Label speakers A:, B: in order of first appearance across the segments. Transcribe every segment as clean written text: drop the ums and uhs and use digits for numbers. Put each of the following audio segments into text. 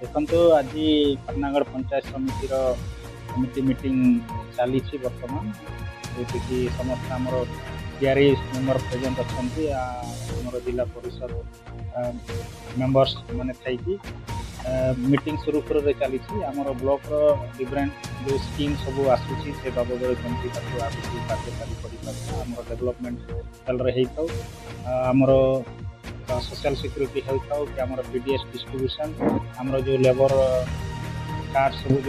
A: ଦେଖନ୍ତୁ ଆଜି ପାଟନାଗଡ଼ ପଞ୍ଚାୟତ ସମିତିର କମିଟି ମିଟିଂ ଚାଲିଛି ବର୍ତ୍ତମାନ, ଯେଉଁଠିକି ସମସ୍ତେ ଆମର ଟିଆରଇ ମେମ୍ବର ପ୍ରେଜେଣ୍ଟ ଅଛନ୍ତି। ଆମର ଜିଲ୍ଲା ପରିଷଦ ମେମ୍ବର୍ସ ମାନେ ଥାଇକି ମିଟିଂ ସୁରୁଖୁରୁରେ ଚାଲିଛି। ଆମର ବ୍ଲକର ଡିଫରେଣ୍ଟ ଯେଉଁ ସ୍କିମ୍ ସବୁ ଆସୁଛି ସେ ବାବଦରେ କେମିତି ତାକୁ ଆଗକୁ କାର୍ଯ୍ୟକାରୀ କରିପାରିବା, ଆମର ଡେଭଲପମେଣ୍ଟ ଭଲରେ ହେଇଥାଉ, ଆମର सोशल सिक्यूरीटी होता हो कि आमर पीडीएस डिस्ट्रीब्यूशन आमर जो लेबर कार्ड सब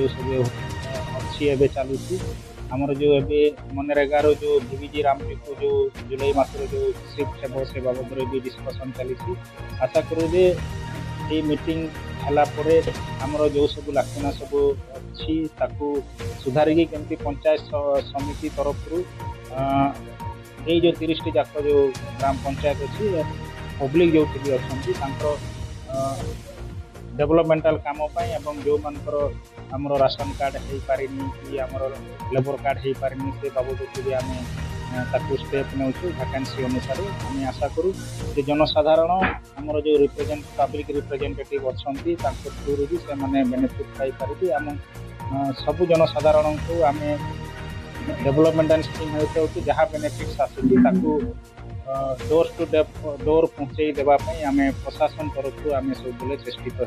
A: अच्छी एवं चलुँ आमर जो मनरेगार जो डीवीजी रामजी को जो जुलाई मासर जो शिफ्ट हे से बाबद भी डिस्कसन चली। आशा करूँ जे ये मीटिंग है आमर जो सब लाक्षणा सब अच्छी सुधारिकी केमती पंचायत समिति तरफ जो 30 टी जाक जो ग्राम पंचायत अच्छी पब्लिक जो भी अच्छा डेवलपमेंटल काम एवं जो मानकर आमर राशन कार्ड हो पारे कि आमर लेबर कार्ड हो पारे से बाबद भी आम स्टेप नौ वैकेंसी अनुसार आम आशा करूँ कि जनसाधारण आमर जो पब्लिक रिप्रेजेंटेटिव अच्छा थ्रु भी से बेनिफिट पाई आम सब जनसाधारण को आम डेवलपमेंटल स्कीम होता कि जहाँ बेनिफिट्स आसूँ डोर टू डोर पहुँचे देवाई आम प्रशासन तरफ आम सब चेष्टित हो।